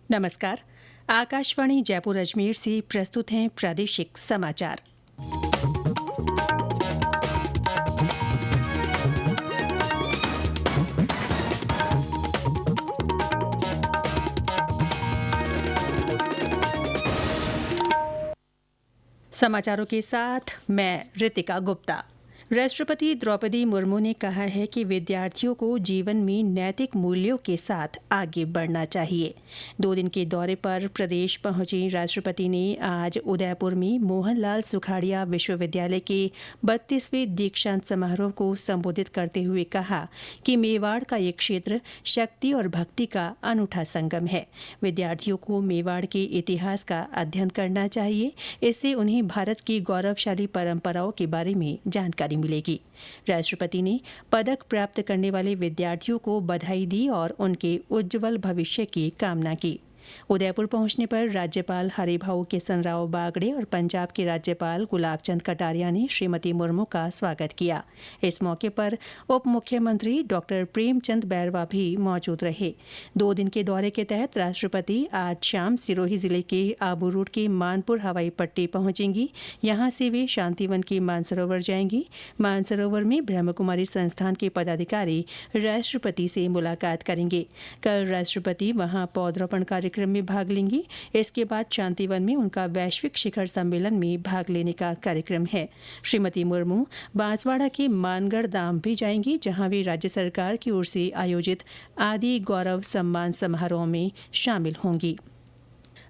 नमस्कार। आकाशवाणी जयपुर अजमेर से प्रस्तुत हैं प्रादेशिक समाचार। समाचारों के साथ मैं रितिका गुप्ता। राष्ट्रपति द्रौपदी मुर्मू ने कहा है कि विद्यार्थियों को जीवन में नैतिक मूल्यों के साथ आगे बढ़ना चाहिए। 2 दिन के दौरे पर प्रदेश पहुंचे राष्ट्रपति ने आज उदयपुर में मोहनलाल सुखाड़िया विश्वविद्यालय के 32वें दीक्षांत समारोह को संबोधित करते हुए कहा कि मेवाड़ का ये क्षेत्र शक्ति और भक्ति का अनूठा संगम है। विद्यार्थियों को मेवाड़ के इतिहास का अध्ययन करना चाहिए। इससे उन्हें भारत की गौरवशाली परंपराओं के बारे में जानकारी मिलेगी। राष्ट्रपति ने पदक प्राप्त करने वाले विद्यार्थियों को बधाई दी और उनके उज्जवल भविष्य की कामना की। उदयपुर पहुंचने पर राज्यपाल हरिभाऊ किसनराव बागड़े और पंजाब के राज्यपाल गुलाब चंद कटारिया ने श्रीमती मुर्मू का स्वागत किया। इस मौके पर उप मुख्यमंत्री डॉक्टर प्रेमचंद बैरवा भी मौजूद रहे। 2 दिन के दौरे के तहत राष्ट्रपति आज शाम सिरोही जिले के आबू रोड के मानपुर हवाई पट्टी पहुंचेंगी। यहां से वे शांतिवन के मानसरोवर जाएंगी। मानसरोवर में ब्रह्मकुमारी संस्थान के पदाधिकारी राष्ट्रपति से मुलाकात करेंगे। कल राष्ट्रपति वहां पौधरोपण कार्यक्रम में भाग लेंगी। इसके बाद शांतिवन में उनका वैश्विक शिखर सम्मेलन में भाग लेने का कार्यक्रम है। श्रीमती मुर्मू बांसवाड़ा के मानगढ़ धाम भी जाएंगी, जहां वे राज्य सरकार की ओर से आयोजित आदि गौरव सम्मान समारोह में शामिल होंगी।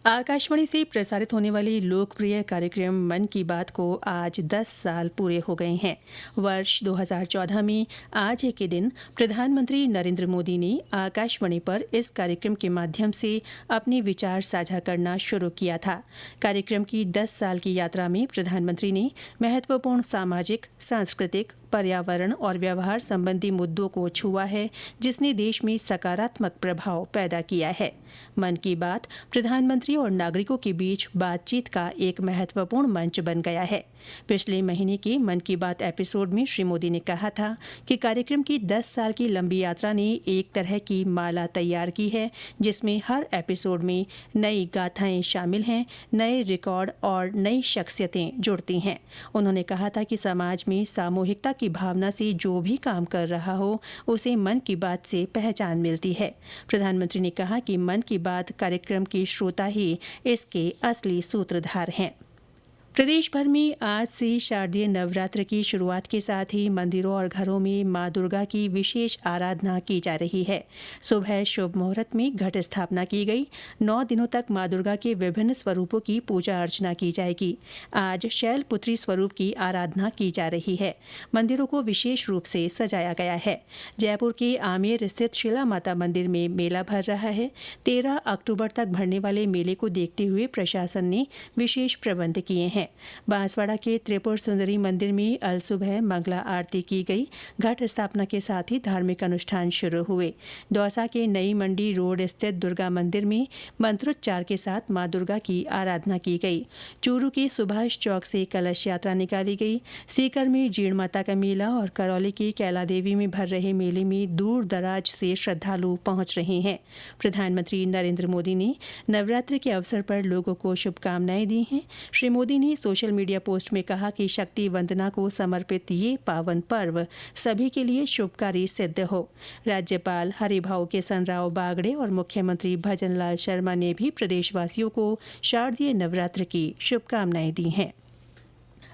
आकाशवाणी से प्रसारित होने वाली लोकप्रिय कार्यक्रम मन की बात को आज 10 साल पूरे हो गए हैं। वर्ष 2014 में आज ही के दिन प्रधानमंत्री नरेंद्र मोदी ने आकाशवाणी पर इस कार्यक्रम के माध्यम से अपने विचार साझा करना शुरू किया था। कार्यक्रम की 10 साल की यात्रा में प्रधानमंत्री ने महत्वपूर्ण सामाजिक, सांस्कृतिक, पर्यावरण और व्यवहार संबंधी मुद्दों को छुआ है, जिसने देश में सकारात्मक प्रभाव पैदा किया है। मन की बात प्रधानमंत्री और नागरिकों के बीच बातचीत का एक महत्वपूर्ण मंच बन गया है। पिछले महीने के मन की बात एपिसोड में श्री मोदी ने कहा था कि कार्यक्रम की 10 साल की लंबी यात्रा ने एक तरह की माला तैयार की है, जिसमें हर एपिसोड में नई गाथाएं शामिल हैं, नए रिकॉर्ड और नई शख्सियतें जुड़ती हैं। उन्होंने कहा था कि समाज में सामूहिकता की भावना से जो भी काम कर रहा हो, उसे मन की बात से पहचान मिलती है। प्रधानमंत्री ने कहा कि मन की बात कार्यक्रम के श्रोता ही इसके असली सूत्रधार हैं। प्रदेश भर में आज से शारदीय नवरात्र की शुरुआत के साथ ही मंदिरों और घरों में मां दुर्गा की विशेष आराधना की जा रही है। सुबह शुभ मुहूर्त में घट स्थापना की गई। 9 दिनों तक मां दुर्गा के विभिन्न स्वरूपों की पूजा अर्चना की जाएगी। आज शैलपुत्री स्वरूप की आराधना की जा रही है। मंदिरों को विशेष रूप से सजाया गया है। जयपुर के आमेर स्थित शिला माता मंदिर में मेला भर रहा है। 13 अक्टूबर तक भरने वाले मेले को देखते हुए प्रशासन ने विशेष प्रबंध किए हैं। बांसवाड़ा के त्रिपुर सुंदरी मंदिर में अल सुबह मंगला आरती की गई। घट स्थापना के साथ ही धार्मिक अनुष्ठान शुरू हुए। दौसा के नई मंडी रोड स्थित दुर्गा मंदिर में मंत्रोच्चार के साथ मां दुर्गा की आराधना की गई। चूरू के सुभाष चौक से कलश यात्रा निकाली गई। सीकर में जीण माता का मेला और करौली की कैला देवी में भर रहे मेले में दूर दराज से श्रद्धालु पहुंच रहे हैं। प्रधानमंत्री नरेंद्र मोदी ने नवरात्र के अवसर पर लोगों को शुभकामनाएं दी हैं। श्री मोदी ने सोशल मीडिया पोस्ट में कहा कि शक्ति वंदना को समर्पित ये पावन पर्व सभी के लिए शुभकारी सिद्ध हो। राज्यपाल हरिभाऊ किसनराव बागड़े और मुख्यमंत्री भजनलाल शर्मा ने भी प्रदेशवासियों को शारदीय नवरात्र की शुभकामनाएं दी हैं।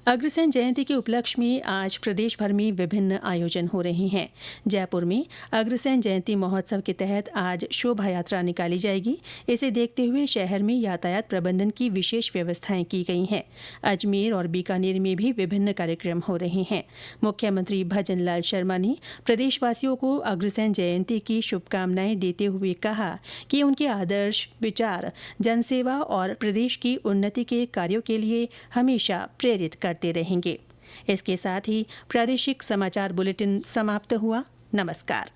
अग्रसेन जयंती के उपलक्ष्य में आज प्रदेश भर में विभिन्न आयोजन हो रहे हैं। जयपुर में अग्रसेन जयंती महोत्सव के तहत आज शोभा यात्रा निकाली जाएगी। इसे देखते हुए शहर में यातायात प्रबंधन की विशेष व्यवस्थाएं की गई हैं। अजमेर और बीकानेर में भी विभिन्न कार्यक्रम हो रहे हैं। मुख्यमंत्री भजनलाल शर्मा ने प्रदेशवासियों को अग्रसेन जयंती की शुभकामनाएं देते हुए कहा कि उनके आदर्श, विचार, जनसेवा और प्रदेश की उन्नति के कार्यों के लिए हमेशा प्रेरित करते रहेंगे। इसके साथ ही प्रादेशिक समाचार बुलेटिन समाप्त हुआ। नमस्कार।